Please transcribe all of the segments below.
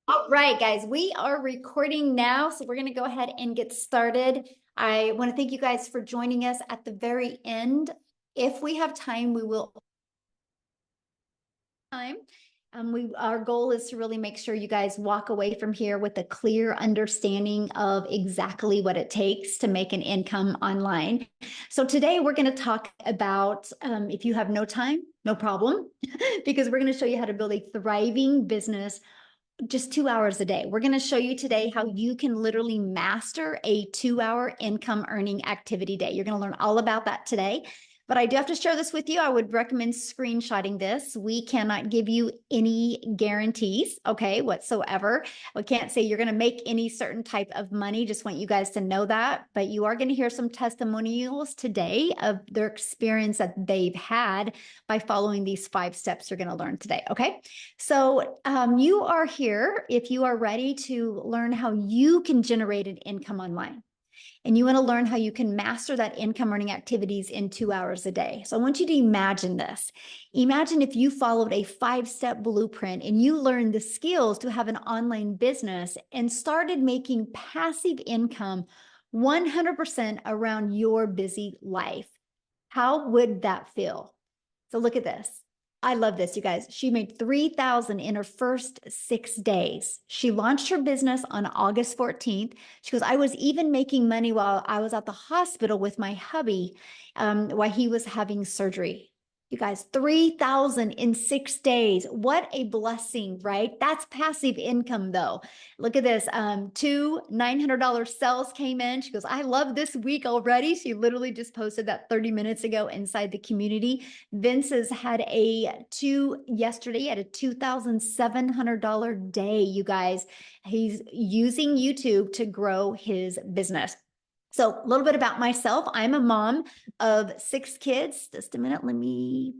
All right, guys, we are recording now, so we're going to go ahead and get started. I want to thank you guys for joining us at the very end. If we have time, we will time. Our goal is to really make sure you guys walk away from here with a clear understanding of exactly what it takes to make an income online. So today we're going to talk about if you have no time, no problem, because we're going to show you how to build a thriving business just 2 hours a day. We're going to show you today how you can literally master a 2 hour income earning activity day. You're going to learn all about that today. But I do have to share this with you. I would recommend screenshotting this. We cannot give you any guarantees, okay, whatsoever. We can't say you're going to make any certain type of money. Just want you guys to know that. But you are going to hear some testimonials today of their experience that they've had by following these 5 steps you're going to learn today, okay? So you are here if you are ready to learn how you can generate an income online. And you want to learn how you can master that income earning activities in 2 hours a day. So I want you to imagine this. Imagine if you followed a 5-step blueprint and you learned the skills to have an online business and started making passive income 100% around your busy life. How would that feel? So look at this. I love this, you guys. She made 3,000 in her first 6 days. She launched her business on August 14th. She goes, I was even making money while I was at the hospital with my hubby, while he was having surgery. You guys, 3,000 in 6 days. What a blessing, right? That's passive income though. Look at this. 2 $900 sales came in. She goes, I love this week already. She literally just posted that 30 minutes ago inside the community. Vince has had yesterday at a $2,700 day, you guys. He's using YouTube to grow his business. So a little bit about myself. I'm a mom of 6 kids. Just a minute, let me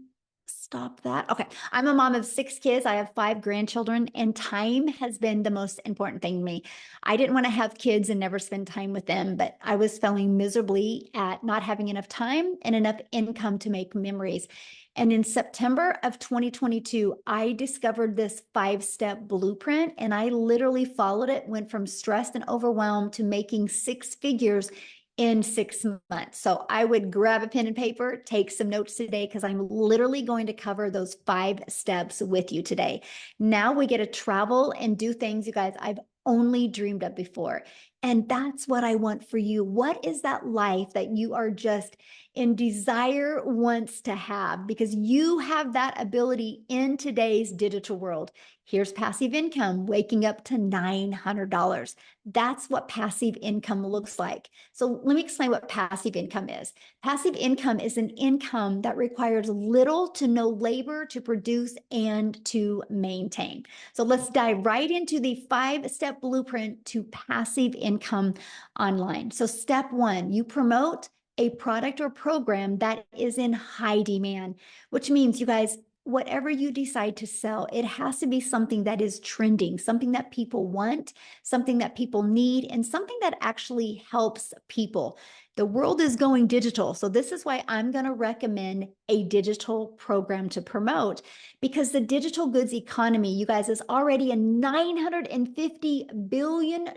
stop that. Okay. I'm a mom of 6 kids. I have 5 grandchildren, and time has been the most important thing to me. I didn't want to have kids and never spend time with them, but I was failing miserably at not having enough time and enough income to make memories. And in September of 2022, I discovered this 5-step blueprint, and I literally followed it, went from stressed and overwhelmed to making 6 figures in 6 months. So I would grab a pen and paper, take some notes today, because I'm literally going to cover those 5 steps with you today. Now we get to travel and do things, you guys, I've only dreamed of before. And that's what I want for you. What is that life that you are just in desire wants to have? Because you have that ability in today's digital world. Here's passive income, waking up to $900. That's what passive income looks like. So let me explain what passive income is. Passive income is an income that requires little to no labor to produce and to maintain. So let's dive right into the 5-step blueprint to passive income online. So step 1, you promote a product or program that is in high demand, which means, you guys, whatever you decide to sell, it has to be something that is trending, something that people want, something that people need, and something that actually helps people. The world is going digital. So this is why I'm going to recommend a digital program to promote, because the digital goods economy, you guys, is already a $950 billion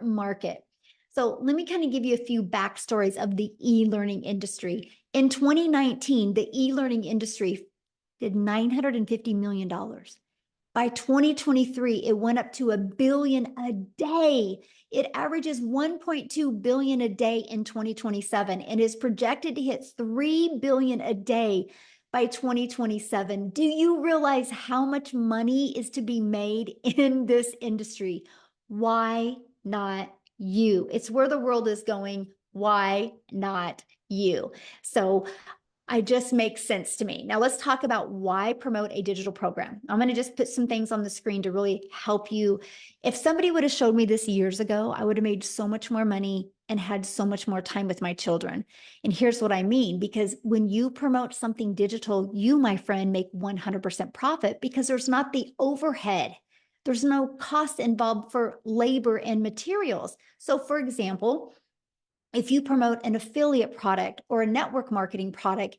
market. So let me kind of give you a few backstories of the e-learning industry. In 2019, the e-learning industry did $950 million. By 2023, it went up to $1 billion a day. It averages $1.2 billion a day in 2027 and is projected to hit $3 billion a day by 2027. Do you realize how much money is to be made in this industry? Why not you? It's where the world is going. Why not you? So it just makes sense to me. Now let's talk about why promote a digital program. I'm going to just put some things on the screen to really help you. If somebody would have showed me this years ago, I would have made so much more money and had so much more time with my children. And here's what I mean, because when you promote something digital, you, my friend, make 100% profit because there's not the overhead. There's no cost involved for labor and materials. So for example, if you promote an affiliate product or a network marketing product,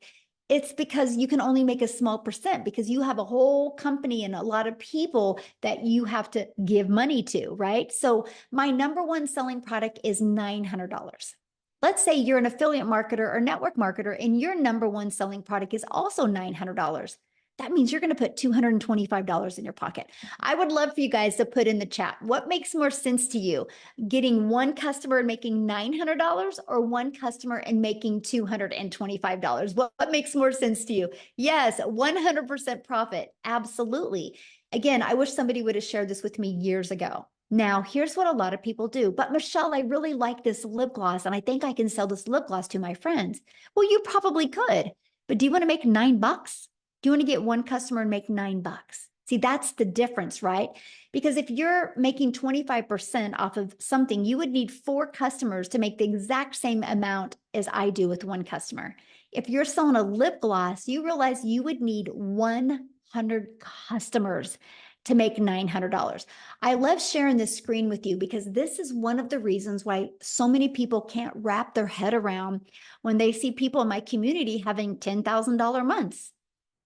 It's because you can only make a small percent because you have a whole company and a lot of people that you have to give money to, right? So my number one selling product is $900. Let's say you're an affiliate marketer or network marketer and your number one selling product is also $900. That means you're going to put $225 in your pocket. I would love for you guys to put in the chat what makes more sense to you, getting one customer and making $900 or one customer and making $225. What makes more sense to you? Yes, 100% profit. Absolutely. Again, I wish somebody would have shared this with me years ago. Now, here's what a lot of people do. But Michelle, I really like this lip gloss and I think I can sell this lip gloss to my friends. Well, you probably could, but do you want to make $9? Do you want to get one customer and make $9? See, that's the difference, right? Because if you're making 25% off of something, you would need 4 customers to make the exact same amount as I do with one customer. If you're selling a lip gloss, you realize you would need 100 customers to make $900. I love sharing this screen with you because this is one of the reasons why so many people can't wrap their head around when they see people in my community having $10,000 months.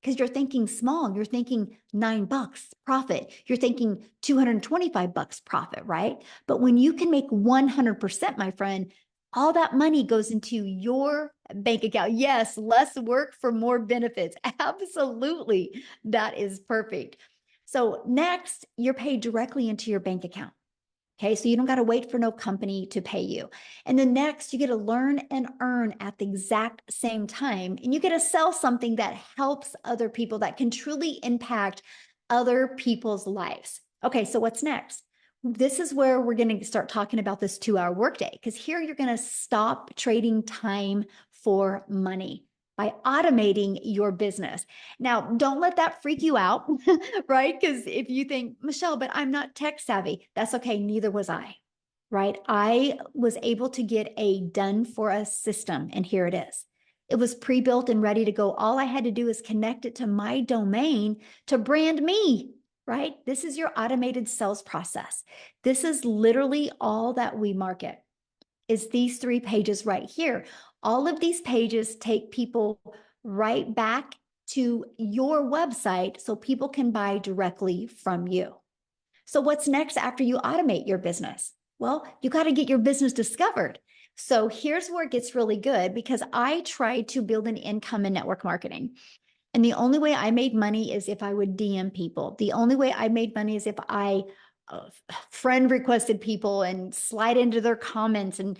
Because you're thinking small, you're thinking $9 profit, you're thinking $225 profit, right? But when you can make 100%, my friend, all that money goes into your bank account. Yes, less work for more benefits. Absolutely. That is perfect. So next, you're paid directly into your bank account. Okay, so you don't got to wait for no company to pay you. And then next, you get to learn and earn at the exact same time. And you get to sell something that helps other people, that can truly impact other people's lives. Okay, so what's next? This is where we're going to start talking about this 2-hour workday, because here you're going to stop trading time for money by automating your business. Now, don't let that freak you out, right? Because if you think, Michelle, but I'm not tech savvy, that's okay. Neither was I, right? I was able to get a done for us system, and here it is. It was pre-built and ready to go. All I had to do is connect it to my domain to brand me, right? This is your automated sales process. This is literally all that we market, is these 3 pages right here. All of these pages take people right back to your website so people can buy directly from you. So what's next after you automate your business? Well, you got to get your business discovered. So here's where it gets really good, because I tried to build an income in network marketing. And the only way I made money is if I would DM people. The only way I made money is if I friend requested people and slide into their comments and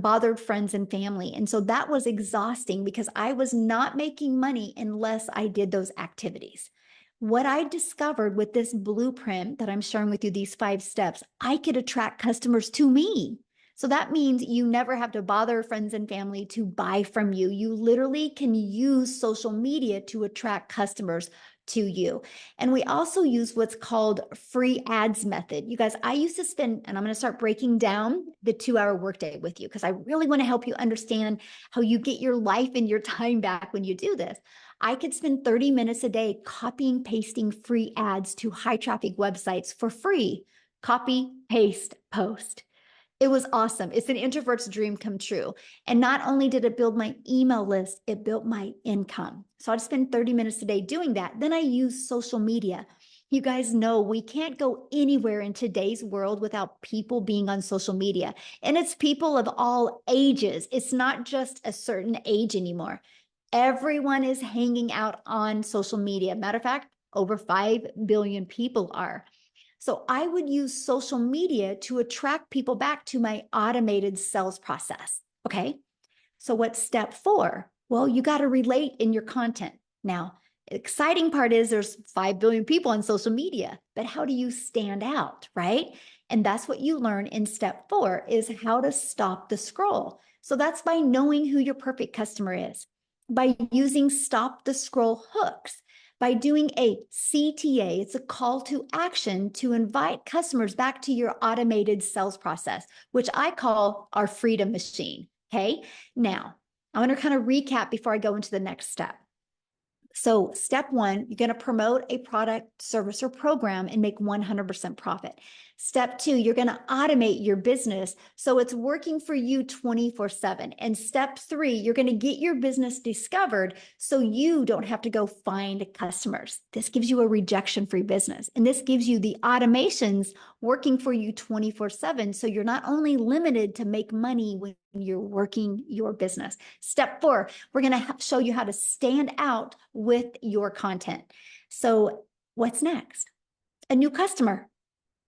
bothered friends and family. And so that was exhausting because I was not making money unless I did those activities. What I discovered with this blueprint that I'm sharing with you, these 5 steps, I could attract customers to me. So that means you never have to bother friends and family to buy from you. You literally can use social media to attract customers to you. And we also use what's called free ads method. You guys, I used to spend, and I'm going to start breaking down the 2-hour workday with you because I really want to help you understand how you get your life and your time back when you do this. I could spend 30 minutes a day copying, pasting free ads to high traffic websites for free. Copy, paste, post. It was awesome. It's an introvert's dream come true. And not only did it build my email list, it built my income. So I'd spend 30 minutes a day doing that. Then I use social media. You guys know we can't go anywhere in today's world without people being on social media. And it's people of all ages. It's not just a certain age anymore. Everyone is hanging out on social media. Matter of fact, over 5 billion people are. So I would use social media to attract people back to my automated sales process. Okay. So what's step 4? Well, you got to relate in your content. Now, exciting part is there's 5 billion people on social media, but how do you stand out, right? And that's what you learn in step 4 is how to stop the scroll. So that's by knowing who your perfect customer is, by using stop the scroll hooks, by doing a CTA, it's a call to action to invite customers back to your automated sales process, which I call our freedom machine. Okay. Now, I want to kind of recap before I go into the next step. So step one, you're going to promote a product, service, or program and make 100% profit. Step two, you're going to automate your business so it's working for you 24/7. And step three, you're going to get your business discovered so you don't have to go find customers. This gives you a rejection-free business. And this gives you the automations working for you 24/7. So you're not only limited to make money when you're working your business. Step four, we're going to show you how to stand out with your content. So what's next? A new customer,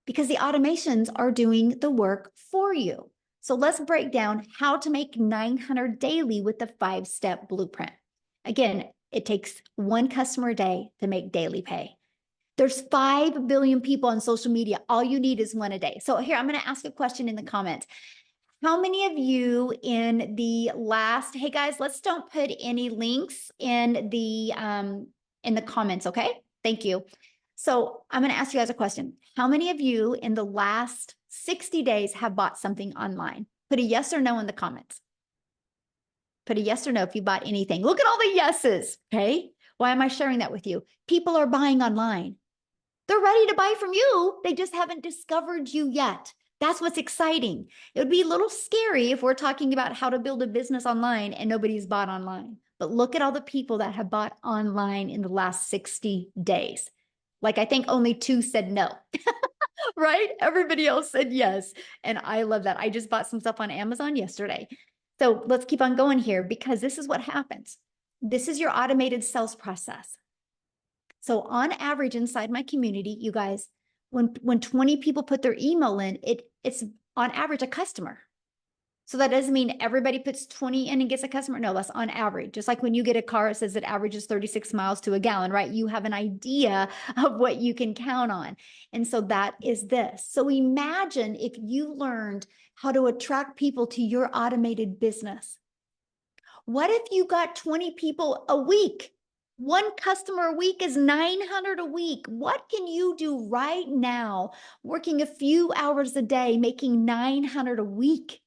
because the automations are doing the work for you. So let's break down how to make 900 daily with the 5-step blueprint. Again, it takes one customer a day to make daily pay. There's 5 billion people on social media. All you need is one a day. So here, I'm going to ask a question in the comments. How many of you in the last, hey guys, let's don't put any links in the comments, okay? Thank you. So I'm going to ask you guys a question. How many of you in the last 60 days have bought something online? Put a yes or no in the comments. Put a yes or no if you bought anything. Look at all the yeses, okay? Why am I sharing that with you? People are buying online. They're ready to buy from you. They just haven't discovered you yet. That's what's exciting. It would be a little scary if we're talking about how to build a business online and nobody's bought online. But look at all the people that have bought online in the last 60 days. Like, I think only 2 said no, right? Everybody else said yes. And I love that. I just bought some stuff on Amazon yesterday. So let's keep on going here because this is what happens. This is your automated sales process. So on average inside my community, you guys, when 20 people put their email in, it's on average a customer. So that doesn't mean everybody puts 20 in and gets a customer. No, that's on average. Just like when you get a car, it says it averages 36 miles to a gallon, right? You have an idea of what you can count on. And so that is this. So imagine if you learned how to attract people to your automated business. What if you got 20 people a week? One customer a week is 900 a week. What can you do right now, working a few hours a day, making 900 a week?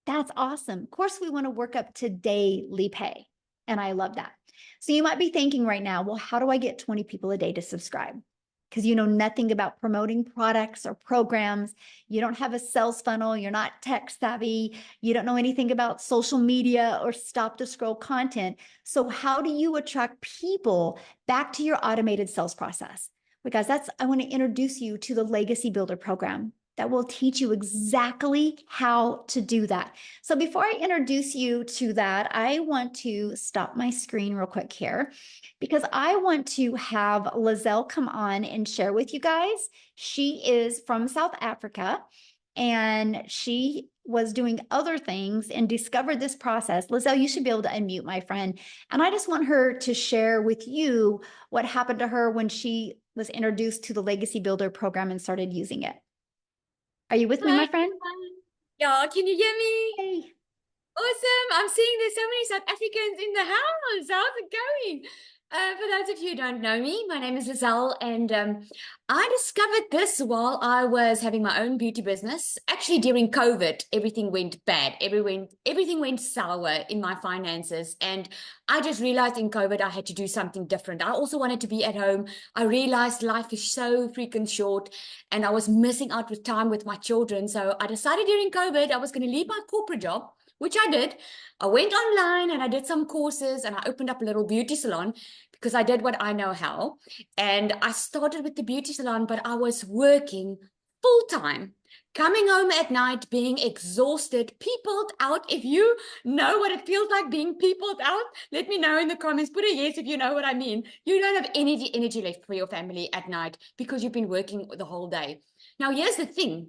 That's awesome. Of course, we want to work up to daily pay. And I love that. So you might be thinking right now, well, how do I get 20 people a day to subscribe? Because you know nothing about promoting products or programs. You don't have a sales funnel. You're not tech savvy. You don't know anything about social media or stop to scroll content. So how do you attract people back to your automated sales process? Because I want to introduce you to the Legacy Builder program that will teach you exactly how to do that. So before I introduce you to that, I want to stop my screen real quick here because I want to have Lizelle come on and share with you guys. She is from South Africa and she was doing other things and discovered this process. Lizelle, you should be able to unmute, my friend. And I just want her to share with you what happened to her when she was introduced to the Legacy Builder program and started using it. Are you with me, my friend? Yeah, can you hear me? Hey. Awesome. I'm seeing there's so many South Africans in the house. How's it going? For those of you who don't know me, my name is Lizelle, and I discovered this while I was having my own beauty business. Actually, during COVID, everything went bad. Everything went sour in my finances, and I just realized in COVID I had to do something different. I also wanted to be at home. I realized life is so freaking short, and I was missing out with time with my children. So I decided during COVID I was going to leave my corporate job, which I did. I went online and I did some courses and I opened up a little beauty salon because I did what I know how. And I started with the beauty salon, but I was working full time, coming home at night, being exhausted, peopled out. If you know what it feels like being peopled out, let me know in the comments. Put a yes if you know what I mean. You don't have energy left for your family at night because you've been working the whole day. Now, here's the thing.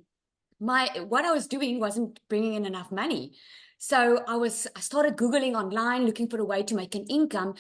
What I was doing wasn't bringing in enough money. So I started Googling online, looking for a way to make an income.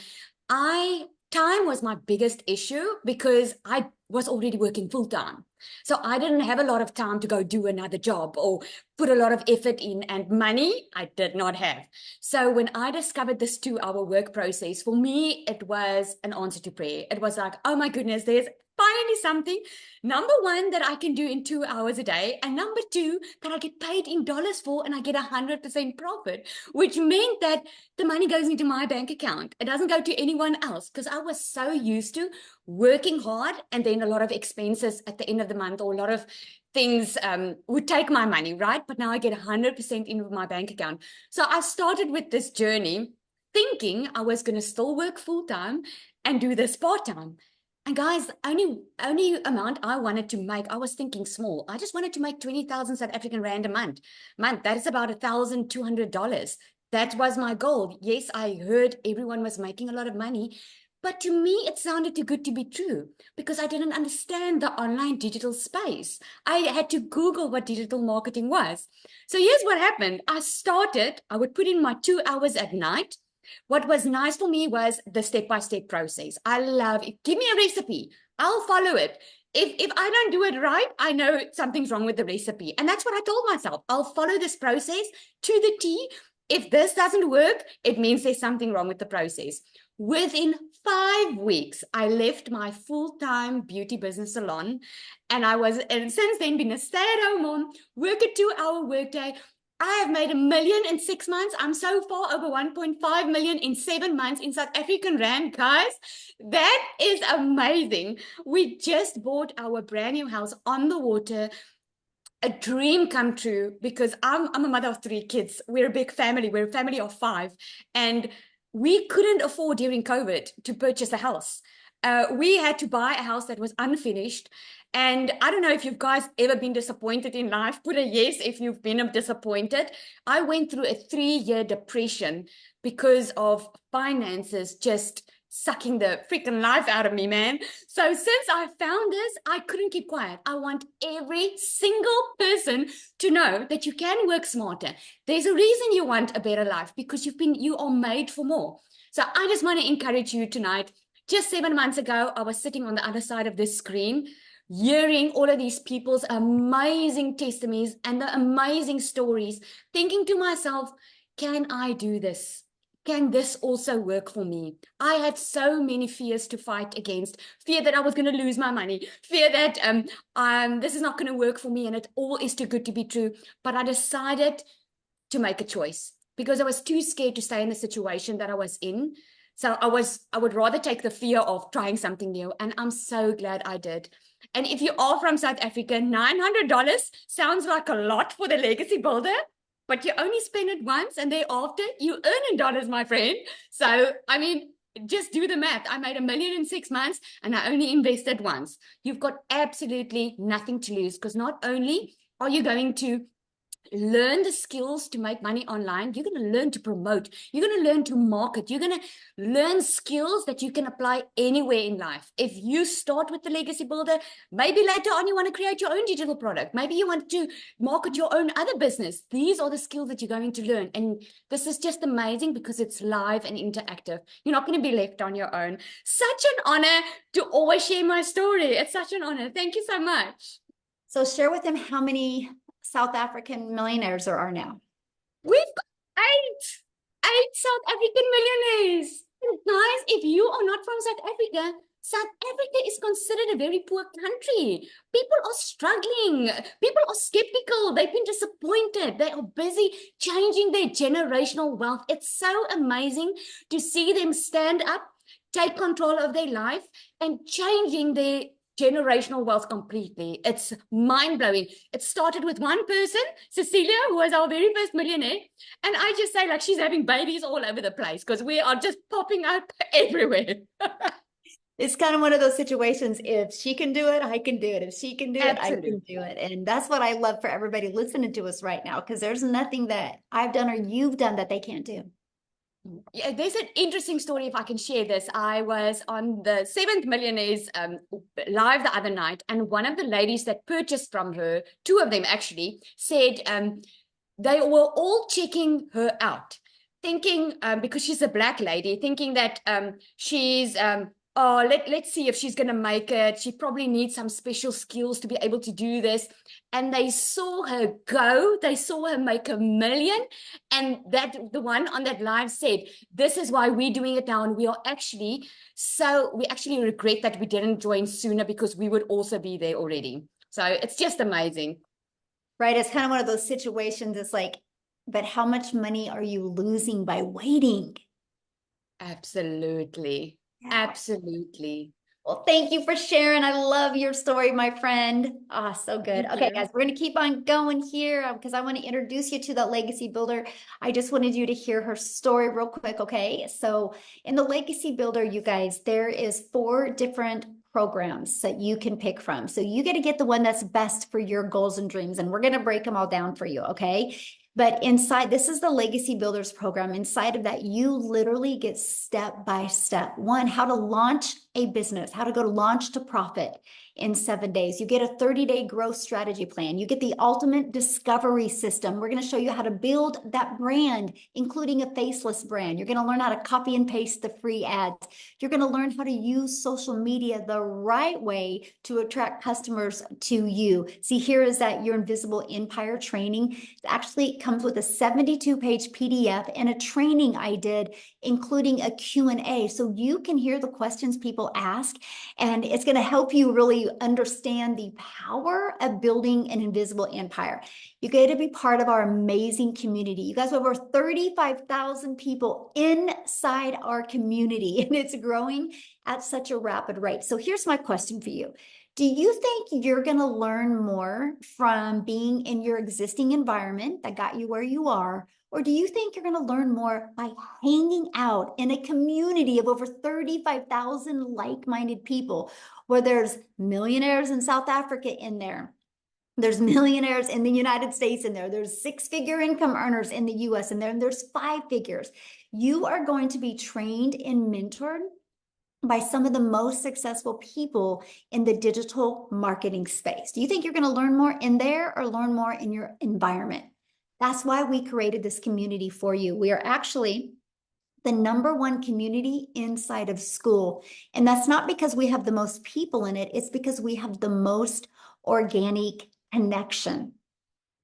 Time was my biggest issue because I was already working full time. So I didn't have a lot of time to go do another job or put a lot of effort in, and money I did not have. So when I discovered this 2-hour work process, for me, it was an answer to prayer. It was like, oh my goodness, there's finally something, number one, that I can do in 2 hours a day, and number two, that I get paid in dollars for, and I get 100% profit, which meant that the money goes into my bank account. It doesn't go to anyone else, because I was so used to working hard and then a lot of expenses at the end of the month, or a lot of things would take my money, right? But now I get 100% in my bank account. So I started with this journey thinking I was going to still work full time and do this part time. And guys, only amount I wanted to make, I was thinking small. I just wanted to make 20,000 South African Rand a month. That is about $1,200. That was my goal. Yes, I heard everyone was making a lot of money, but to me, it sounded too good to be true because I didn't understand the online digital space. I had to Google what digital marketing was. So here's what happened. I would put in my 2 hours at night. What was nice for me was the step-by-step process. I love it. Give me a recipe. I'll follow it. If I don't do it right, I know something's wrong with the recipe. And that's what I told myself. I'll follow this process to the T. If this doesn't work, it means there's something wrong with the process. Within 5 weeks, I left my full-time beauty business salon, and since then been a stay-at-home mom, work a 2-hour workday. I have made $1 million in 6 months. I'm so far over 1.5 million in 7 months in South African Rand, guys. That is amazing. We just bought our brand new house on the water. A dream come true, because I'm a mother of 3 kids. We're a big family. We're a family of 5. And we couldn't afford during COVID to purchase a house. We had to buy a house that was unfinished. And I don't know if you guys ever been disappointed in life. Put a yes if you've been disappointed. I went through a 3-year depression because of finances just sucking the freaking life out of me, man. So since I found this, I couldn't keep quiet. I want every single person to know that you can work smarter. There's a reason you want a better life, because you are made for more. So I just want to encourage you tonight. Just 7 months ago, I was sitting on the other side of this screen, hearing all of these people's amazing testimonies and the amazing stories, thinking to myself, can I do this? Can this also work for me? I had so many fears to fight against. Fear that I was going to lose my money. Fear that this is not going to work for me and it all is too good to be true. But I decided to make a choice because I was too scared to stay in the situation that I was in. So I would rather take the fear of trying something new. And I'm so glad I did. And if you are from South Africa, $900 sounds like a lot for the legacy builder. But you only spend it once and thereafter you earn in dollars, my friend. So, I mean, just do the math. I made $1 million in 6 months and I only invested once. You've got absolutely nothing to lose, because not only are you going to learn the skills to make money online, you're going to learn to promote, you're going to learn to market, you're going to learn skills that you can apply anywhere in life. If you start with the legacy builder, maybe later on you want to create your own digital product, maybe you want to market your own other business. These are the skills that you're going to learn, and this is just amazing because it's live and interactive. You're not going to be left on your own. Such an honor to always share my story. It's such an honor. Thank you so much. So share with them how many South African millionaires there are now. We've got eight South African millionaires. And guys, if you are not from South Africa is considered a very poor country. People are struggling. People are skeptical. They've been disappointed. They are busy changing their generational wealth. It's so amazing to see them stand up, take control of their life, and changing their generational wealth completely. It's mind-blowing. It started with one person, Cecilia, who was our very first millionaire. And I just say, like, she's having babies all over the place because we are just popping up everywhere. It's kind of one of those situations. If she can do it, I can do it. If she can do it, I can do it. And that's what I love for everybody listening to us right now, because there's nothing that I've done or you've done that they can't do. Yeah, there's an interesting story, if I can share this. I was on the 7th Millionaires live the other night, and one of the ladies that purchased from her, 2 of them actually, said they were all checking her out, thinking, because she's a black lady, thinking that she's oh, let's see if she's going to make it. She probably needs some special skills to be able to do this. And they saw her go, they saw her make 1 million. And that the one on that live said, this is why we're doing it now. And we actually regret that we didn't join sooner because we would also be there already. So it's just amazing. Right? It's kind of one of those situations. It's like, but how much money are you losing by waiting? Absolutely. Yeah. Absolutely. Well, thank you for sharing. I love your story, my friend. Ah, so good. Thank Okay, you. guys, we're going to keep on going here because I want to introduce you to that legacy builder. I just wanted you to hear her story real quick, okay? So in the legacy builder, you guys, there is 4 different programs that you can pick from. So you get to get the one that's best for your goals and dreams, and we're going to break them all down for you, okay? But inside, this is the Legacy Builders program. Inside of that, you literally get step by step. 1, how to launch a business, how to go to launch to profit in 7 days. You get a 30-day growth strategy plan. You get the ultimate discovery system. We're going to show you how to build that brand, including a faceless brand. You're going to learn how to copy and paste the free ads. You're going to learn how to use social media the right way to attract customers to you. See, here is that Your Invisible Empire training. It actually comes with a 72-page PDF and a training I did, including a Q&A. So you can hear the questions people ask, and it's going to help you really understand the power of building an invisible empire. You get to be part of our amazing community. You guys have over 35,000 people inside our community, and it's growing at such a rapid rate. So here's my question for you. Do you think you're going to learn more from being in your existing environment that got you where you are? Or do you think you're going to learn more by hanging out in a community of over 35,000 like-minded people, where there's millionaires in South Africa in there? There's millionaires in the United States in there. There's 6-figure income earners in the US in there, and there's 5 figures. You are going to be trained and mentored by some of the most successful people in the digital marketing space. Do you think you're going to learn more in there or learn more in your environment? That's why we created this community for you. We are actually the #1 community inside of school. And that's not because we have the most people in it. It's because we have the most organic connection.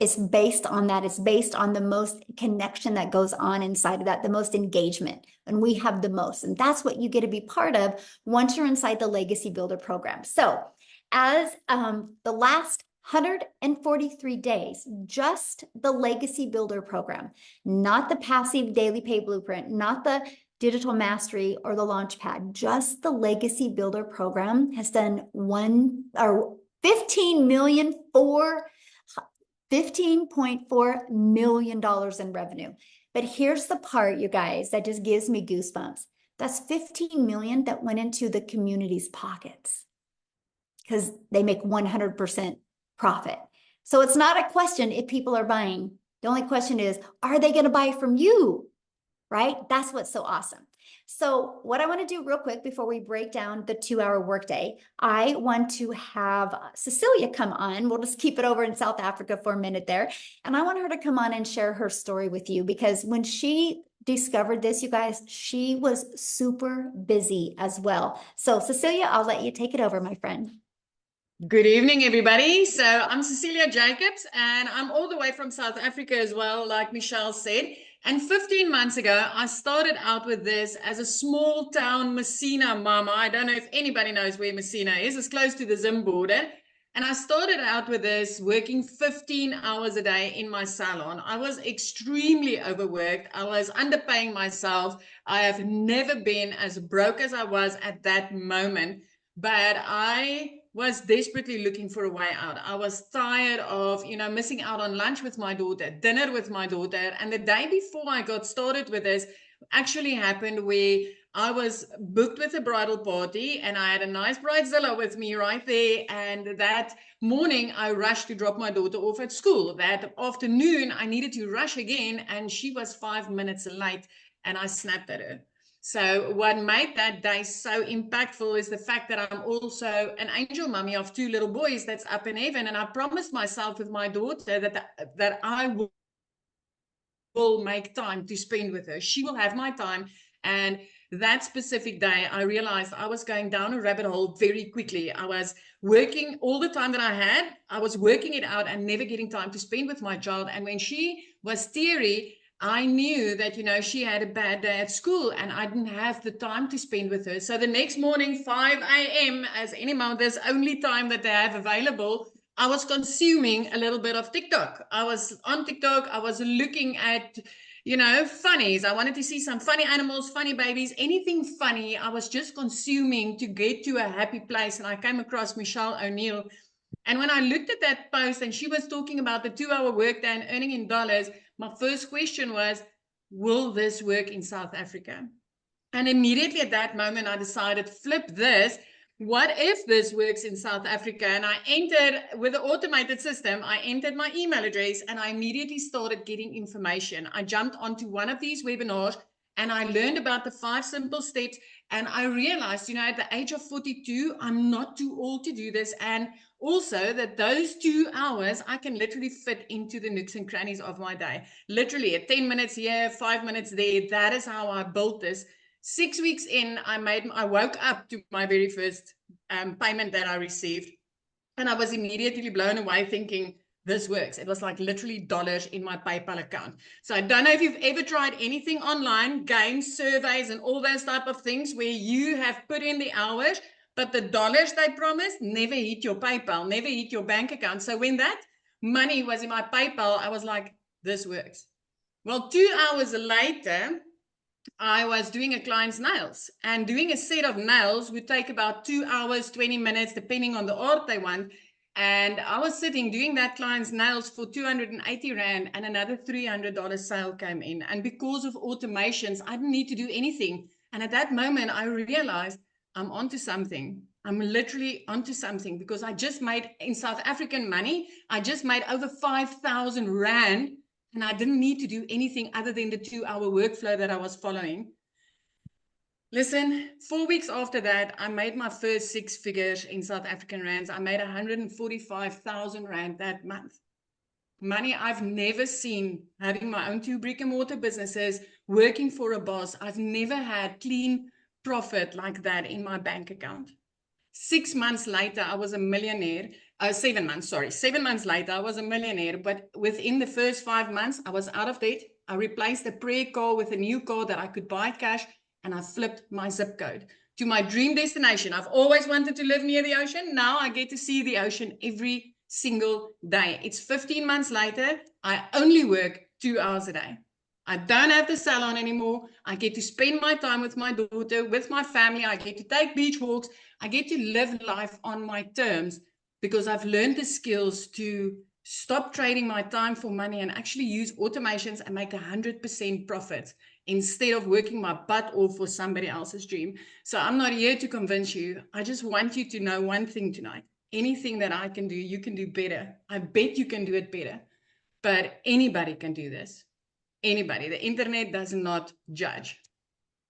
It's based on that. It's based on the most connection that goes on inside of that, the most engagement. And we have the most. And that's what you get to be part of once you're inside the Legacy Builder program. So as the last 143 days, just the Legacy Builder program, not the passive daily pay blueprint, not the digital mastery or the launchpad, just the Legacy Builder program has done 15 million for $15.4 million in revenue. But here's the part, you guys, that just gives me goosebumps. That's 15 million that went into the community's pockets because they make 100% profit. So it's not a question if people are buying. The only question is, are they going to buy from you? Right? That's what's so awesome. So what I want to do real quick before we break down the 2-hour workday, I want to have Cecilia come on. We'll just keep it over in South Africa for a minute there. And I want her to come on and share her story with you, because when she discovered this, you guys, she was super busy as well. So Cecilia, I'll let you take it over, my friend. Good evening, everybody. So I'm Cecilia Jacobs, and I'm all the way from South Africa as well, like Michelle said. And 15 months ago, I started out with this as a small town Messina mama. I don't know if anybody knows where Messina is. It's close to the Zim border. And I started out with this working 15 hours a day in my salon. I was extremely overworked. I was underpaying myself. I have never been as broke as I was at that moment. But I was desperately looking for a way out. I was tired of, missing out on lunch with my daughter, dinner with my daughter. And the day before I got started with this actually happened where I was booked with a bridal party and I had a nice bridezilla with me right there. And that morning I rushed to drop my daughter off at school. That afternoon I needed to rush again, and she was 5 minutes late, and I snapped at her. So what made that day so impactful is the fact that I'm also an angel mummy of 2 little boys that's up in heaven. And I promised myself with my daughter that I will make time to spend with her. She will have my time. And that specific day, I realized I was going down a rabbit hole very quickly. I was working all the time that I had. I was working it out and never getting time to spend with my child. And when she was teary, I knew that, she had a bad day at school and I didn't have the time to spend with her. So the next morning, 5 a.m., as any mother's only time that they have available, I was consuming a little bit of TikTok. I was on TikTok. I was looking at, funnies. I wanted to see some funny animals, funny babies, anything funny. I was just consuming to get to a happy place. And I came across Michelle O'Neill. And when I looked at that post and she was talking about the 2-hour workday and earning in dollars, my first question was, will this work in South Africa? And immediately at that moment, I decided, flip this. What if this works in South Africa? And I entered, with the automated system, I entered my email address and I immediately started getting information. I jumped onto one of these webinars and I learned about the 5 simple steps. And I realized, at the age of 42, I'm not too old to do this. And also that those 2 hours, I can literally fit into the nooks and crannies of my day. Literally at 10 minutes here, 5 minutes there. That is how I built this. 6 weeks in, I woke up to my very first payment that I received. And I was immediately blown away thinking, this works. It was like literally dollars in my PayPal account. So I don't know if you've ever tried anything online, games, surveys, and all those type of things where you have put in the hours, but the dollars they promised never hit your PayPal, never hit your bank account. So when that money was in my PayPal, I was like, this works. Well, 2 hours later, I was doing a client's nails, and doing a set of nails would take about 2 hours, 20 minutes, depending on the art they want. And I was sitting doing that client's nails for 280 Rand, and another $300 sale came in. And because of automations, I didn't need to do anything. And at that moment, I realized I'm onto something. I'm literally onto something, because I just made, in South African money, I just made over 5,000 Rand. And I didn't need to do anything other than the 2-hour workflow that I was following. Listen, 4 weeks after that, I made my first 6 figures in South African rands. I made 145,000 Rand that month. Money I've never seen, having my own 2 brick and mortar businesses, working for a boss. I've never had clean profit like that in my bank account. 6 months later, I was a millionaire. 7 months, sorry. 7 months later, I was a millionaire. But within the first 5 months, I was out of debt. I replaced a prayer car with a new car that I could buy cash. And I flipped my zip code to my dream destination. I've always wanted to live near the ocean. Now I get to see the ocean every single day. It's 15 months later. I only work 2 hours a day. I don't have the salon anymore. I get to spend my time with my daughter, with my family. I get to take beach walks. I get to live life on my terms, because I've learned the skills to stop trading my time for money and actually use automations and make 100% profit instead of working my butt off for somebody else's dream. So I'm not here to convince you. I just want you to know one thing tonight. Anything that I can do, you can do better. I bet you can do it better. But anybody can do this. Anybody. The internet does not judge.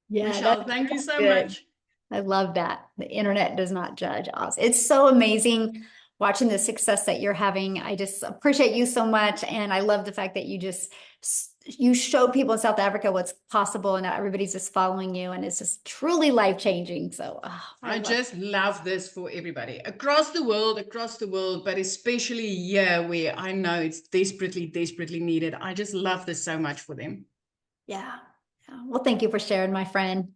Yeah, Michelle, thank you so good. much. I love that. The internet does not judge us. It's so amazing watching the success that you're having. I just appreciate you so much. And I love the fact that you showed people in South Africa what's possible, and now everybody's just following you, and it's just truly life-changing. So I just love this for everybody across the world, but especially here where I know it's desperately, desperately needed. I just love this so much for them. Yeah. Well, thank you for sharing, my friend.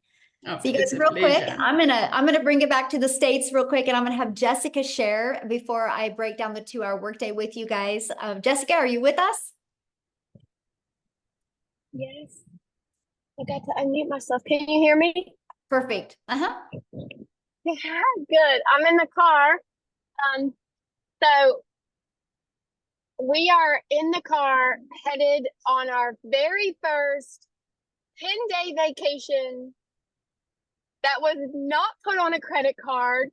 Oh, So you guys, real quick, I'm gonna bring it back to the States real quick, and I'm gonna have Jessica share before I break down the 2-hour workday with you guys. Jessica, are you with us? Yes. I got to unmute myself. Can you hear me? Perfect. Yeah, good. I'm in the car. So we are in the car headed on our very first 10-day vacation that was not put on a credit card,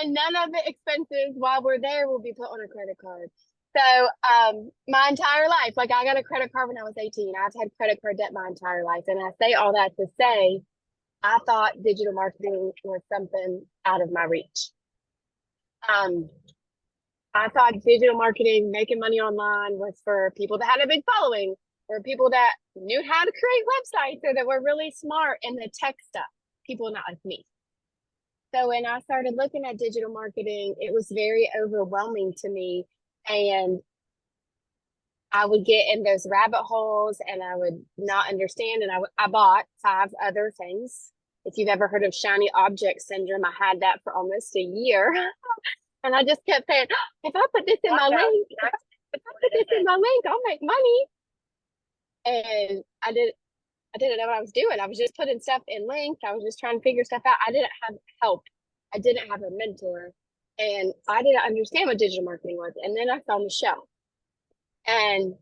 and none of the expenses while we're there will be put on a credit card. So my entire life, like I got a credit card when I was 18. I've had credit card debt my entire life. And I say all that to say, I thought digital marketing was something out of my reach. I thought digital marketing, making money online, was for people that had a big following or people that knew how to create websites or that were really smart in the tech stuff, people not like me. So when I started looking at digital marketing, it was very overwhelming to me. And I would get in those rabbit holes and I would not understand. And I bought 5 other things. If you've ever heard of shiny object syndrome, I had that for almost a year. And I just kept saying, if I put this in my link, if I put this in my link, I'll make money. And I didn't know what I was doing. I was just putting stuff in links. I was just trying to figure stuff out. I didn't have help. I didn't have a mentor. And I didn't understand what digital marketing was. And then I saw Michelle. And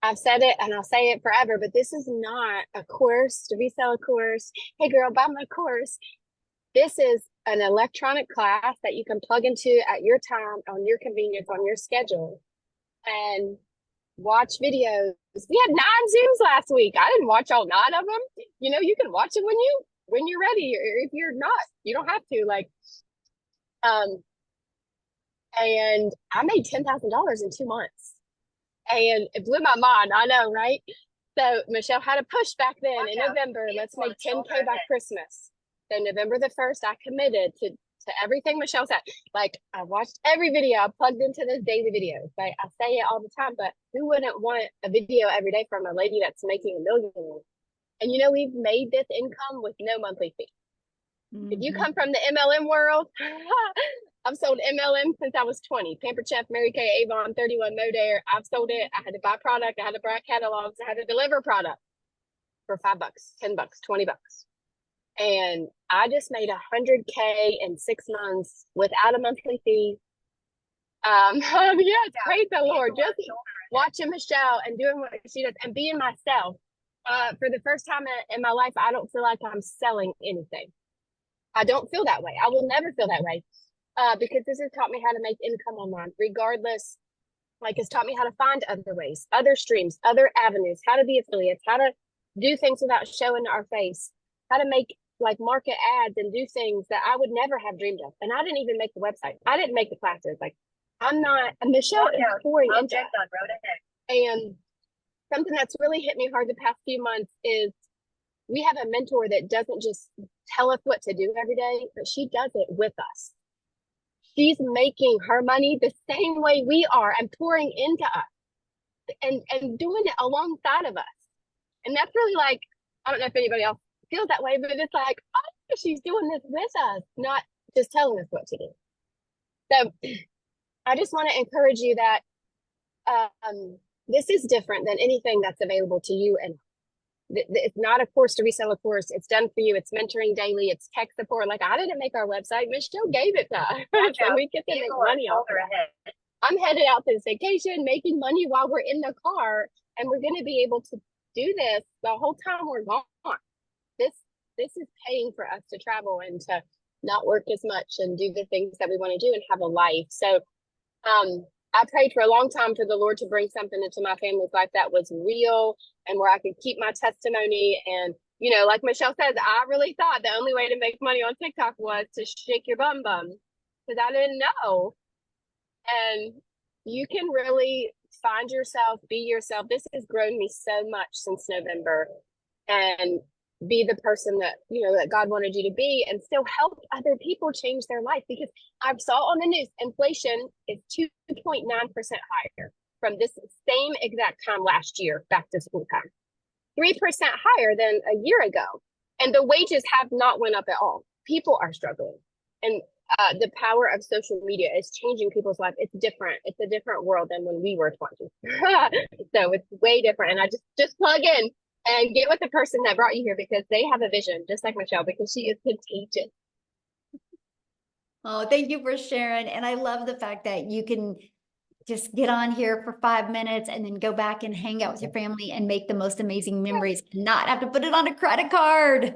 I've said it and I'll say it forever, but this is not a course to resell a course. Hey girl, buy my course. This is an electronic class that you can plug into at your time, on your convenience, on your schedule, and watch videos. We had 9 Zooms last week. I didn't watch all 9 of them. You know, you can watch it when you're ready, or if you're not, you don't have to. And I made $10,000 in 2 months. And it blew my mind. I know, right? So Michelle had a push back then in November. Let's make 10K by Christmas. So November the 1st, I committed to everything Michelle said. Like, I watched every video. I plugged into those daily videos. Like, I say it all the time, but who wouldn't want a video every day from a lady that's making $1 million? And you know, we've made this income with no monthly fee. If you come from the MLM world, I've sold MLM since I was 20. Pampered Chef, Mary Kay, Avon, 31 Modare. I've sold it. I had to buy product. I had to buy catalogs. I had to deliver product for $5, $10, $20. And I just made 100K in 6 months without a monthly fee. Yes, praise the Lord. Just watching Michelle and doing what she does and being myself. For the first time in my life, I don't feel like I'm selling anything. I don't feel that way. I will never feel that way. Because this has taught me how to make income online, regardless. Like, it's taught me how to find other ways, other streams, other avenues, how to be affiliates, how to do things without showing our face, how to make like market ads and do things that I would never have dreamed of. And I didn't even make the website. I didn't make the classes. Like, I'm not, Michelle is pouring into it. And something that's really hit me hard the past few months is we have a mentor that doesn't just tell us what to do every day, but she does it with us. She's making her money the same way we are and pouring into us and doing it alongside of us. And that's really like, I don't know if anybody else feels that way, but it's like, oh, she's doing this with us, not just telling us what to do. So I just want to encourage you that this is different than anything that's available to you. And it's not a course to resell a course. It's done for you. It's mentoring daily. It's tech support. Like, I didn't make our website. Michelle gave it to us. So we get to make money off it. I'm headed out to this vacation, making money while we're in the car. And we're going to be able to do this the whole time we're gone. This is paying for us to travel and to not work as much and do the things that we want to do and have a life. So I prayed for a long time for the Lord to bring something into my family's life that was real and where I could keep my testimony. And, you know, like Michelle says, I really thought the only way to make money on TikTok was to shake your bum because I didn't know. And you can really find yourself, be yourself. This has grown me so much since November, and be the person that, you know, that God wanted you to be, and still help other people change their life. Because I saw on the news, inflation is 2.9% higher from this same exact time last year, back to school time, 3% higher than a year ago. And the wages have not went up at all. People are struggling. And the power of social media is changing people's life. It's different. It's a different world than when we were 20. So it's way different. And I just plug in and get with the person that brought you here, because they have a vision, just like Michelle, because she is contagious. Oh, thank you for sharing. And I love the fact that you can just get on here for 5 minutes and then go back and hang out with your family and make the most amazing memories and not have to put it on a credit card.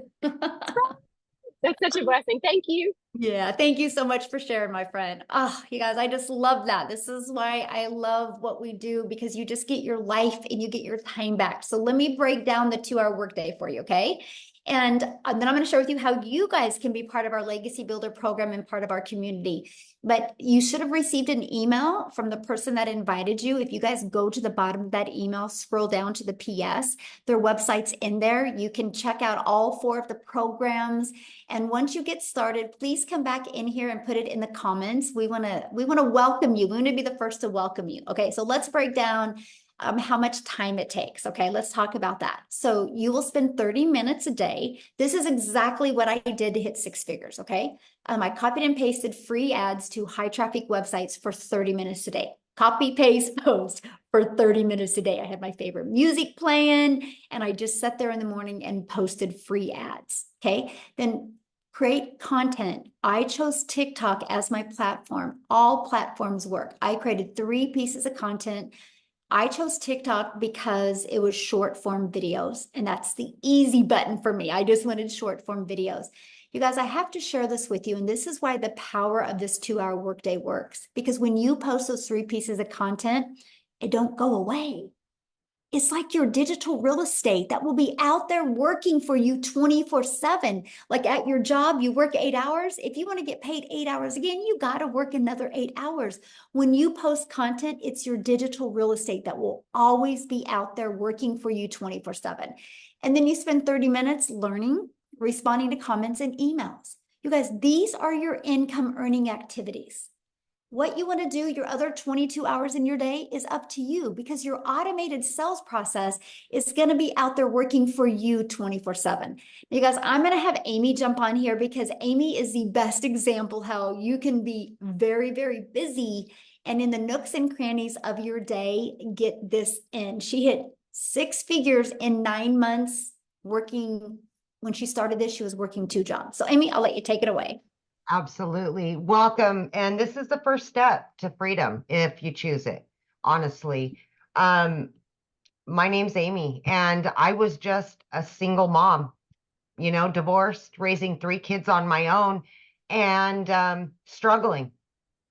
That's such a blessing. Thank you. Yeah, thank you so much for sharing, my friend. Oh, you guys, I just love that. This is why I love what we do, because you just get your life and you get your time back. So let me break down the 2-hour workday for you, okay? And then I'm going to share with you how you guys can be part of our Legacy Builder program and part of our community. But you should have received an email from the person that invited you. If you guys go to the bottom of that email, scroll down to the PS, their website's in there. You can check out all 4 of the programs. And once you get started, please come back in here and put it in the comments. We want to welcome you. We want to be the first to welcome you. Okay, so let's break down how much time it takes. Okay, let's talk about that. So you will spend 30 minutes a day. This is exactly what I did to hit 6 figures. Okay, I copied and pasted free ads to high traffic websites for 30 minutes a day. Copy, paste, post for 30 minutes a day. I had my favorite music playing, and I just sat there in the morning and posted free ads. Okay, then create content. I chose TikTok as my platform. All platforms work. I created 3 pieces of content. I chose TikTok because it was short form videos, and that's the easy button for me. I just wanted short form videos. You guys, I have to share this with you, and this is why the power of this 2-hour workday works. Because when you post those 3 pieces of content, it don't go away. It's like your digital real estate that will be out there working for you 24/7. Like at your job, you work 8 hours. If you want to get paid 8 hours again, you got to work another 8 hours. When you post content, it's your digital real estate that will always be out there working for you 24/7. And then you spend 30 minutes learning, responding to comments and emails. You guys, these are your income earning activities. What you want to do your other 22 hours in your day is up to you, because your automated sales process is going to be out there working for you 24/7. You guys, I'm going to have Amy jump on here because Amy is the best example how you can be very, very busy and in the nooks and crannies of your day, get this in. She hit 6 figures in 9 months working. When she started this, she was working 2 jobs. So Amy, I'll let you take it away. Absolutely. Welcome. And this is the first step to freedom if you choose it, honestly. My name's Amy, and I was just a single mom, divorced, raising 3 kids on my own, and struggling.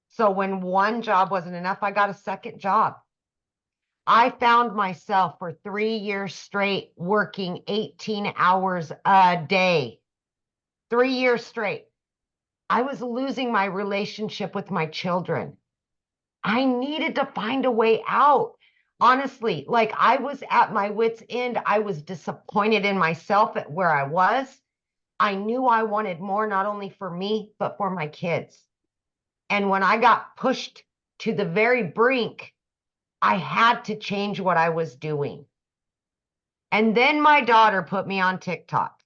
So when one job wasn't enough, I got a second job. I found myself for 3 years straight working 18 hours a day. 3 years straight. I was losing my relationship with my children. I needed to find a way out. Honestly, like I was at my wit's end. I was disappointed in myself at where I was. I knew I wanted more, not only for me, but for my kids. And when I got pushed to the very brink, I had to change what I was doing. And then my daughter put me on TikTok.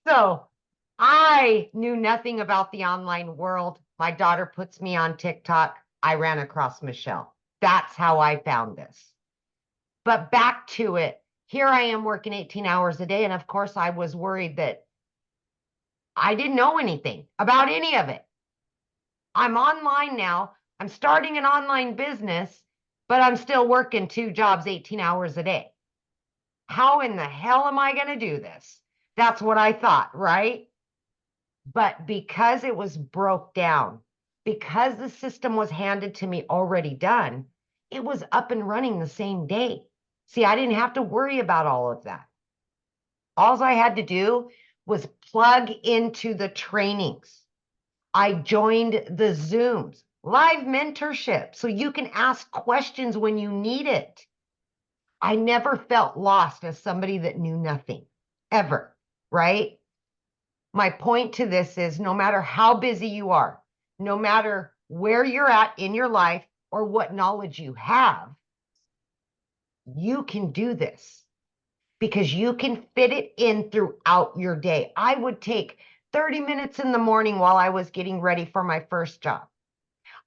So I knew nothing about the online world. My daughter puts me on TikTok. I ran across Michelle. That's how I found this. But back to it. Here I am working 18 hours a day. And of course, I was worried that I didn't know anything about any of it. I'm online now. I'm starting an online business, but I'm still working 2 jobs, 18 hours a day. How in the hell am I going to do this? That's what I thought, right? But because it was broke down, because the system was handed to me already done, it was up and running the same day. See, I didn't have to worry about all of that. All I had to do was plug into the trainings. I joined the Zooms, live mentorship, so you can ask questions when you need it. I never felt lost as somebody that knew nothing, ever, right? My point to this is no matter how busy you are, no matter where you're at in your life or what knowledge you have, you can do this because you can fit it in throughout your day. I would take 30 minutes in the morning while I was getting ready for my first job.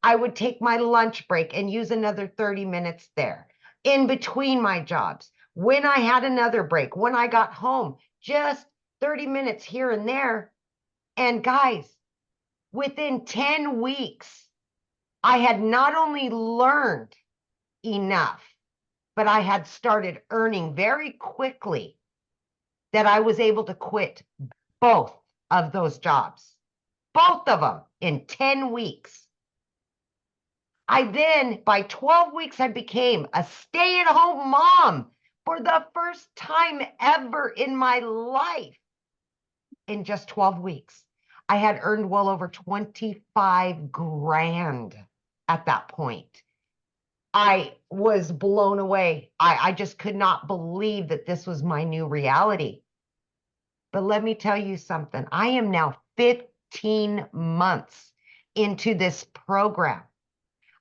I would take my lunch break and use another 30 minutes there in between my jobs. When I had another break, when I got home, just 30 minutes here and there. And guys, within 10 weeks, I had not only learned enough, but I had started earning very quickly that I was able to quit both of those jobs, both of them in 10 weeks. I then, by 12 weeks, I became a stay-at-home mom for the first time ever in my life in just 12 weeks. I had earned well over 25 grand at that point. I was blown away. I just could not believe that this was my new reality. But let me tell you something. I am now 15 months into this program.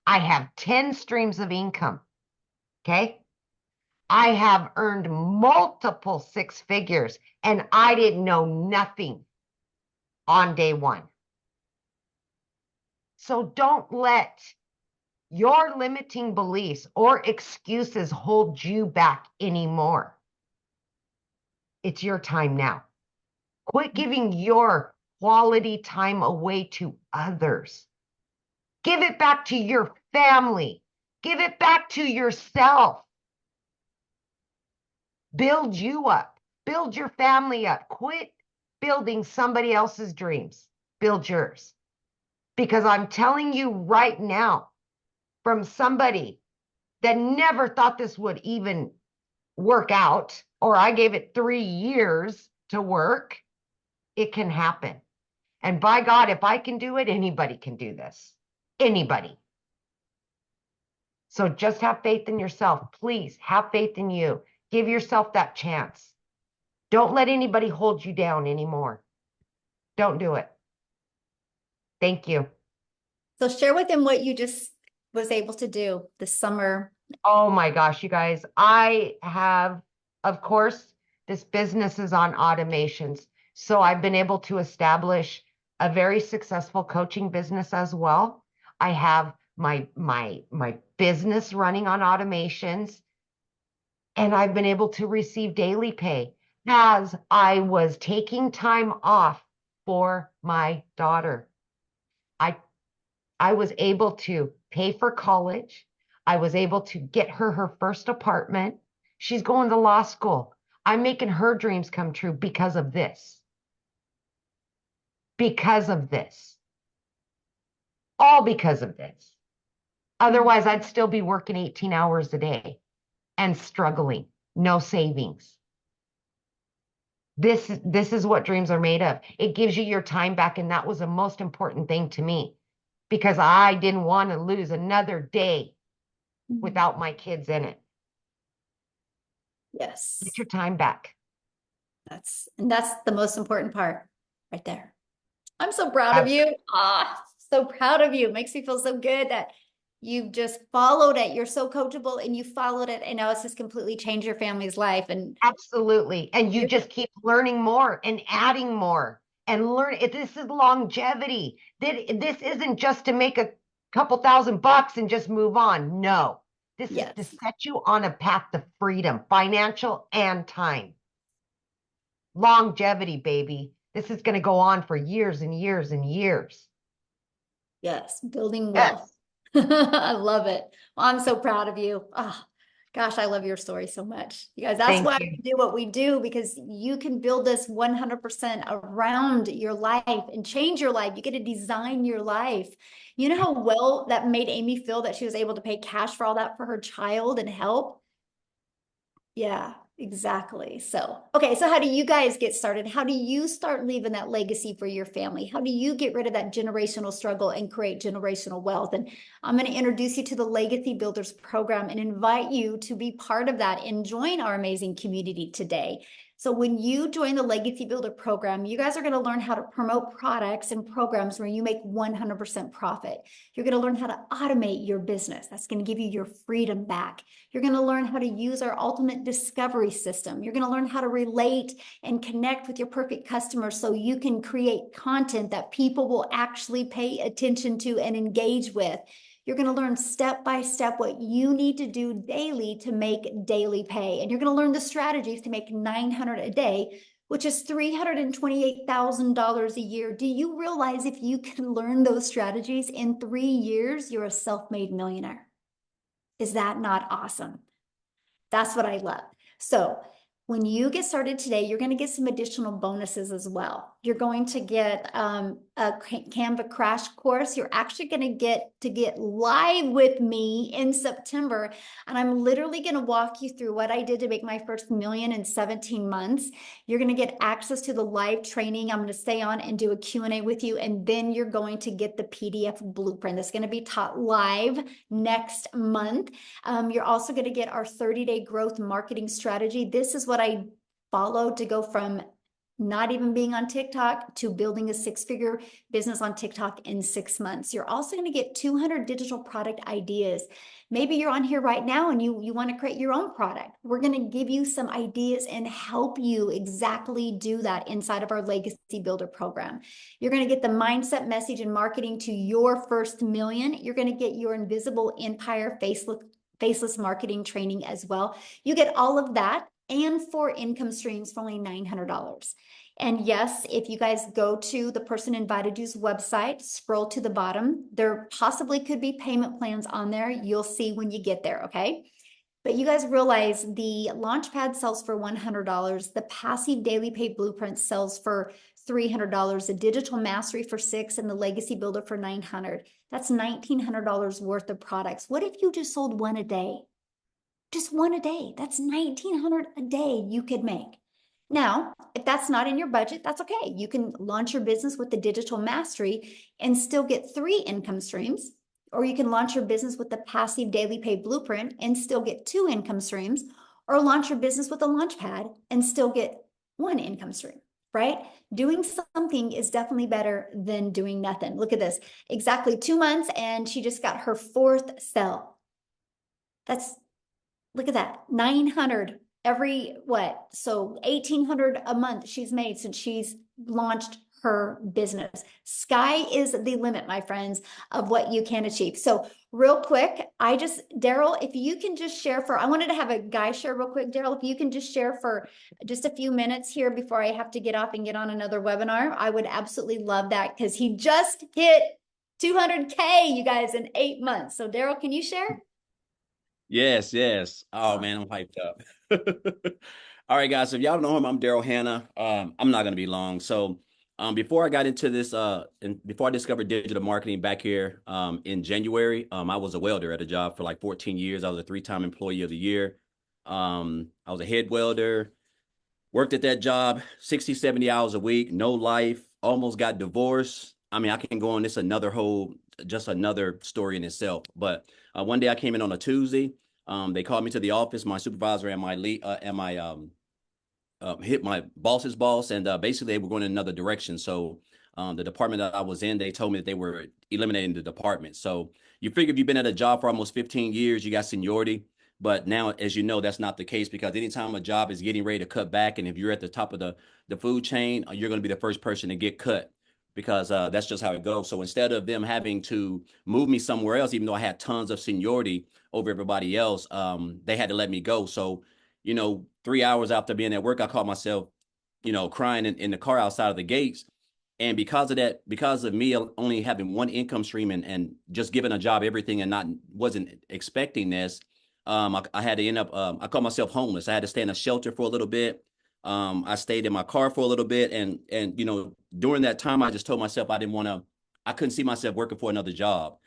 I have 10 streams of income. Okay. I have earned multiple six figures and I didn't know nothing on day one. So don't let your limiting beliefs or excuses hold you back anymore. It's your time now. Quit giving your quality time away to others. Give it back to your family. Give it back to yourself. Build you up. Build your family up. Quit building somebody else's dreams. Build yours. Because I'm telling you right now, from somebody that never thought this would even work out, or I gave it 3 years to work, it can happen. And by God, if I can do it, anybody can do this. Anybody. So just have faith in yourself. Please have faith in you. Give yourself that chance. Don't let anybody hold you down anymore. Don't do it. Thank you. So share with them what you just was able to do this summer. Oh my gosh, you guys. I have, of course, this business is on automations. So I've been able to establish a very successful coaching business as well. I have my business running on automations, and I've been able to receive daily pay as I was taking time off for my daughter. I was able to pay for college. I was able to get her first apartment. She's going to law school. I'm making her dreams come true because of this. Because of this. All because of this. Otherwise, I'd still be working 18 hours a day and struggling. No savings. This is what dreams are made of. It gives you your time back, and that was the most important thing to me because I didn't want to lose another day without my kids in it. Yes. Get your time back. That's the most important part right there. I'm so proud of you. So proud of you. Makes me feel so good that you've just followed it. You're so coachable and you followed it. And now it's just completely changed your family's life. And absolutely. And you just keep learning more and adding more and learn. This is longevity. This isn't just to make a couple $1,000 and just move on. No, this is to set you on a path to freedom, financial and time. Longevity, baby. This is going to go on for years and years and years. Yes, building wealth. Yes. I love it. Well, I'm so proud of you. Oh, gosh, I love your story so much. You guys, that's why we do what we do, because you can build this 100% around your life and change your life. You get to design your life. You know how well that made Amy feel that she was able to pay cash for all that for her child and help? Yeah. Exactly. So, okay. So how do you guys get started? How do you start leaving that legacy for your family? How do you get rid of that generational struggle and create generational wealth? And I'm going to introduce you to the Legacy Builders program and invite you to be part of that and join our amazing community today. So when you join the Legacy Builder program, you guys are going to learn how to promote products and programs where you make 100% profit. You're going to learn how to automate your business. That's going to give you your freedom back. You're going to learn how to use our ultimate discovery system. You're going to learn how to relate and connect with your perfect customers so you can create content that people will actually pay attention to and engage with. You're going to learn step by step what you need to do daily to make daily pay. And you're going to learn the strategies to make $900 a day, which is $328,000 a year. Do you realize if you can learn those strategies in 3 years, you're a self-made millionaire? Is that not awesome? That's what I love. So when you get started today, you're going to get some additional bonuses as well. You're going to get a Canva crash course. You're actually going to get live with me in September. And I'm literally going to walk you through what I did to make my first million in 17 months. You're going to get access to the live training. I'm going to stay on and do a Q&A with you. And then you're going to get the PDF blueprint that's going to be taught live next month. You're also going to get our 30-day growth marketing strategy. This is what I followed to go from not even being on TikTok to building a six-figure business on TikTok in 6 months. You're also going to get 200 digital product ideas. Maybe you're on here right now and you want to create your own product. We're going to give you some ideas and help you exactly do that inside of our Legacy Builder program. You're going to get the mindset, message, and marketing to your first million. You're going to get your invisible empire faceless marketing training as well. You get all of that and 4 income streams for only $900. And yes, if you guys go to the person invited you's website, scroll to the bottom, there possibly could be payment plans on there. You'll see when you get there, okay? But you guys realize the Launchpad sells for $100. The passive daily pay blueprint sells for $300, the digital mastery for $600, and the legacy builder for $900. That's $1,900 worth of products. What if you just sold one a day? Just one a day. That's $1,900 a day you could make. Now, if that's not in your budget, that's okay. You can launch your business with the digital mastery and still get 3 income streams, or you can launch your business with the passive daily pay blueprint and still get 2 income streams, or launch your business with a Launchpad and still get 1 income stream, right? Doing something is definitely better than doing nothing. Look at this, exactly 2 months and she just got her 4th sale. Look at that, 900 every what? So 1,800 a month she's made since she's launched her business. Sky is the limit, my friends, of what you can achieve. So real quick, Daryl, if you can just share I wanted to have a guy share real quick. Daryl, if you can just share for just a few minutes here before I have to get off and get on another webinar, I would absolutely love that because he just hit 200K, you guys, in 8 months. So Daryl, can you share? Yes, yes. Oh man, I'm hyped up. All right, guys. So if y'all don't know him, I'm Daryl Hannah. I'm not gonna be long. So before I got into this, and before I discovered digital marketing back here in January, I was a welder at a job for like 14 years. I was a 3-time employee of the year. I was a head welder, worked at that job 60, 70 hours a week, no life, almost got divorced. I mean, I can go on this just another story in itself. But one day I came in on a Tuesday. They called me to the office, my supervisor and my lead, hit my boss's boss, and basically they were going in another direction. So the department that I was in, they told me that they were eliminating the department. So you figure if you've been at a job for almost 15 years, you got seniority. But now, as you know, that's not the case, because anytime a job is getting ready to cut back, and if you're at the top of the food chain, you're going to be the first person to get cut, because that's just how it goes. So instead of them having to move me somewhere else, even though I had tons of seniority over everybody else, they had to let me go. So, 3 hours after being at work, I caught myself, crying in the car outside of the gates. And because of that, because of me only having 1 income stream and just giving a job everything and wasn't expecting this, I had to end up, I called myself homeless. I had to stay in a shelter for a little bit. I stayed in my car for a little bit. And during that time, I just told myself I couldn't see myself working for another job.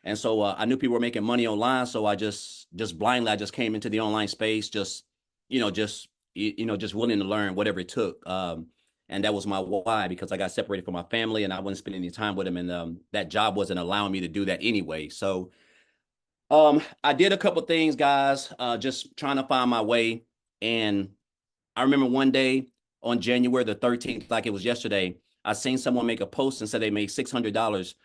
And so I knew people were making money online. So I just blindly, I just came into the online space, just willing to learn whatever it took. And that was my why, because I got separated from my family and I wasn't spending any time with them. And that job wasn't allowing me to do that anyway. So I did a couple things, guys, just trying to find my way. And I remember one day on January the 13th, like it was yesterday, I seen someone make a post and said they made $600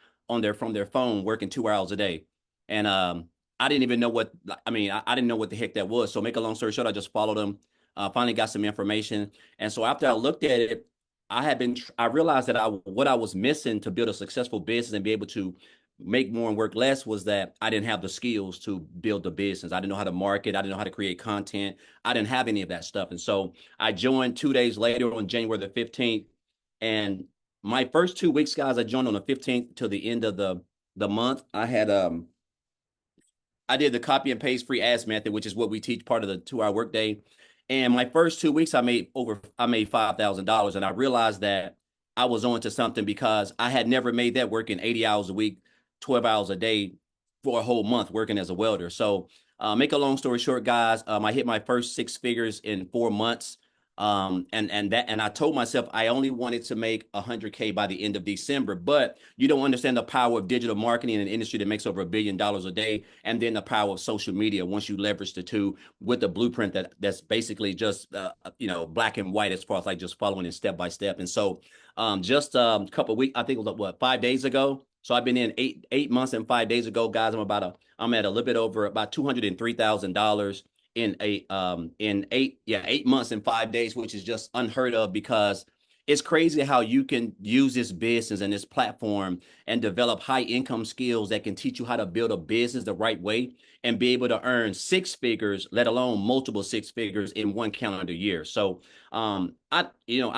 from their phone working 2 hours a day. And I didn't even know I didn't know what the heck that was. So make a long story short, I just followed them, finally got some information. And so after I looked at it, I realized that what I was missing to build a successful business and be able to make more and work less was that I didn't have the skills to build the business. I didn't know how to market. I didn't know how to create content. I didn't have any of that stuff. And so I joined 2 days later on January the 15th. And my first 2 weeks, guys, I joined on the 15th till the end of the month. I did the copy and paste free ads method, which is what we teach, part of the 2-hour workday. And my first 2 weeks, I made $5,000. And I realized that I was on to something because I had never made that working 80 hours a week, 12 hours a day for a whole month working as a welder. So make a long story short, guys, I hit my first 6 figures in 4 months. And I told myself I only wanted to make 100K by the end of December, but you don't understand the power of digital marketing in an industry that makes over $1 billion a day, and then the power of social media once you leverage the two with a blueprint that's basically just black and white as far as like just following it step by step. And so just a couple of weeks, I think it was what, 5 days ago. So I've been in 8 months and 5 days ago, guys. I'm at a little bit over about $203,000 in 8 months and 5 days, which is just unheard of, because it's crazy how you can use this business and this platform and develop high income skills that can teach you how to build a business the right way and be able to earn 6 figures, let alone multiple 6 figures in one calendar year. So I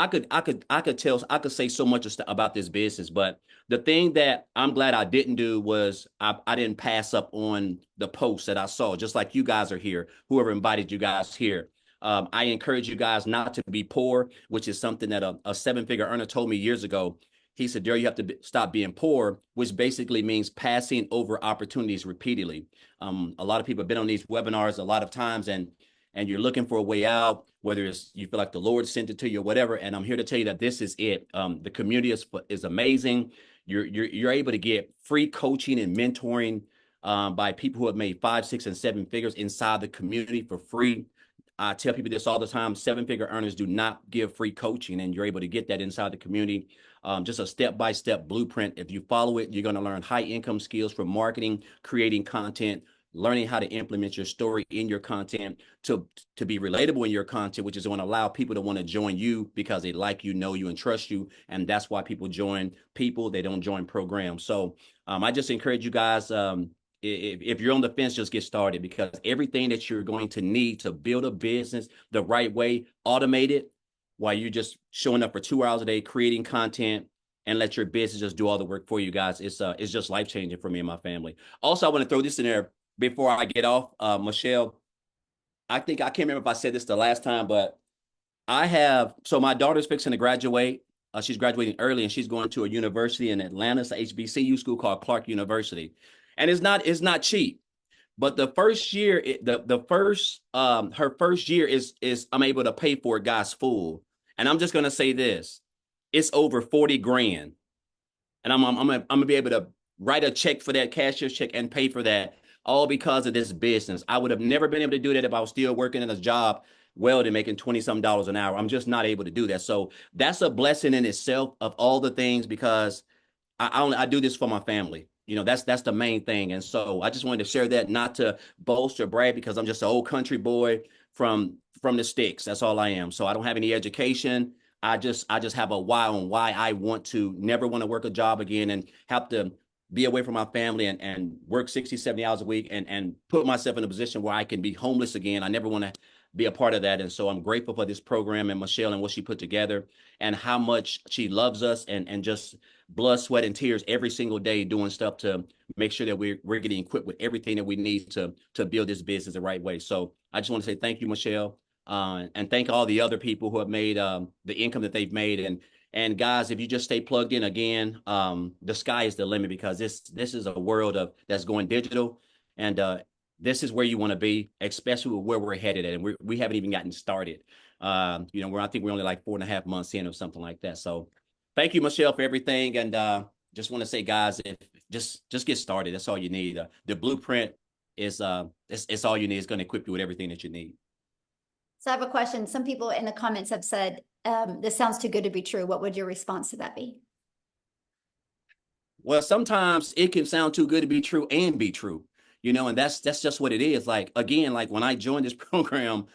could say so much about this business, but the thing that I'm glad I didn't do was I didn't pass up on the posts that I saw, just like you guys are here, whoever invited you guys here. I encourage you guys not to be poor, which is something that a 7-figure earner told me years ago. He said, Daryl, you have to stop being poor, which basically means passing over opportunities repeatedly. A lot of people have been on these webinars a lot of times, and you're looking for a way out, whether it's you feel like the Lord sent it to you or whatever. And I'm here to tell you that this is it. The community is amazing. You're able to get free coaching and mentoring by people who have made 5, 6, and 7 figures inside the community for free. I tell people this all the time: 7-figure earners do not give free coaching, and you're able to get that inside the community. Just a step-by-step blueprint. If you follow it, you're going to learn high income skills from marketing, creating content, learning how to implement your story in your content to be relatable in your content, which is going to allow people to want to join you because they like you, know you, and trust you. And that's why people join people. They don't join programs. So I just encourage you guys, if you're on the fence, just get started, because everything that you're going to need to build a business the right way, automate it while you're just showing up for 2 hours a day, creating content, and let your business just do all the work for you guys. It's just life-changing for me and my family. Also, I want to throw this in there before I get off. Michelle, I can't remember if I said this the last time, but so my daughter's fixing to graduate. She's graduating early, and she's going to a university in Atlanta. It's a HBCU school called Clark University. And it's not cheap. But the first year, her first year is I'm able to pay for it, guys, full. And I'm just gonna say this: it's over 40 grand, and I'm gonna be able to write a check for that, cashier's check, and pay for that, all because of this business. I would have never been able to do that if I was still working in a job, welding, making 20-some dollars an hour. I'm just not able to do that. So that's a blessing in itself of all the things, because I do this for my family. That's the main thing. And so I just wanted to share that, not to boast or brag, because I'm just an old country boy from the sticks. That's all I am. So I don't have any education. I just have a why on why I never want to work a job again and have to be away from my family and work 60, 70 hours a week and put myself in a position where I can be homeless again. I never want to be a part of that. And so I'm grateful for this program and Michelle and what she put together and how much she loves us and just blood, sweat, and tears every single day doing stuff to make sure that we're getting equipped with everything that we need to build this business the right way. So I just want to say thank you, Michelle, and thank all the other people who have made the income that they've made. And guys, if you just stay plugged in, again, the sky is the limit, because this is a world that's going digital, and this is where you want to be, especially with where we're headed at. And we haven't even gotten started. I think we're only like 4.5 months in or something like that. So thank you, Michelle, for everything. And just want to say, guys, if just get started. That's all you need. The blueprint is it's all you need. It's going to equip you with everything that you need. So I have a question. Some people in the comments have said, this sounds too good to be true. What would your response to that be? Well, sometimes it can sound too good to be true and be true, and that's just what it is. Like, again, like when I joined this program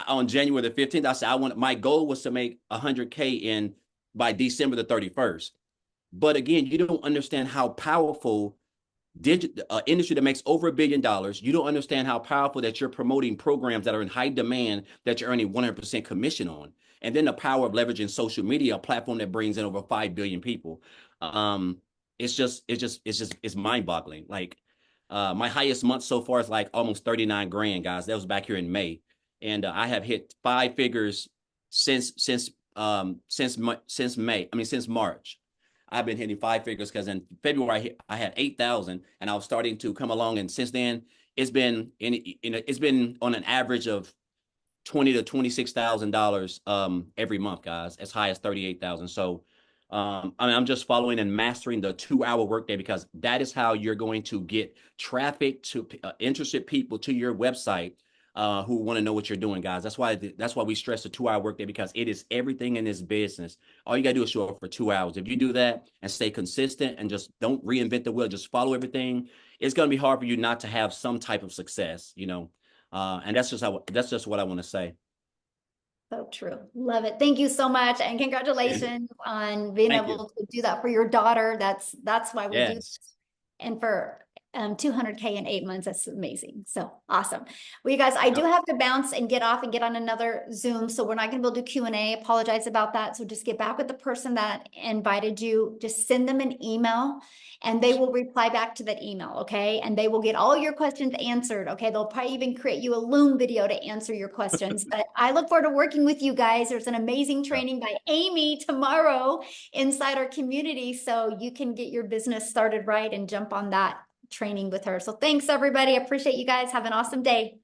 on January the 15th, I said my goal was to make 100K by December the 31st. But again, you don't understand how powerful industry that makes over $1 billion. You don't understand how powerful that you're promoting programs that are in high demand that you're earning 100% commission on. And then the power of leveraging social media, a platform that brings in over 5 billion people. It's mind boggling. Like my highest month so far is like almost 39 grand, guys. That was back here in May. And I have hit 5 figures since since May. I mean, since March. I've been hitting 5 figures because in February I had 8,000, and I was starting to come along. And since then, it's been it's been on an average of $20,000 to $26,000 every month, guys, as high as 38,000. So I mean, I'm just following and mastering the 2-hour workday, because that is how you're going to get traffic to interested people to your website who want to know what you're doing, guys. That's why we stress the 2-hour workday, because it is everything in this business. All you gotta do is show up for 2 hours. If you do that and stay consistent and just don't reinvent the wheel, just follow everything, it's gonna be hard for you not to have some type of success, you know. And that's just what I want to say. So true. Love it. Thank you so much. And congratulations on being Thank you. able to do that for your daughter. That's why we do Yes. this. And for 200K in 8 months, that's amazing. So awesome. Well, you guys, I do have to bounce and get off and get on another Zoom. So we're not going to be able to do Q&A. Apologize about that. So just get back with the person that invited you. Just send them an email and they will reply back to that email. Okay. And they will get all your questions answered. Okay. They'll probably even create you a Loom video to answer your questions. But I look forward to working with you guys. There's an amazing training by Amy tomorrow inside our community. So you can get your business started right and jump on that training with her. So thanks, everybody. I appreciate you guys. Have an awesome day.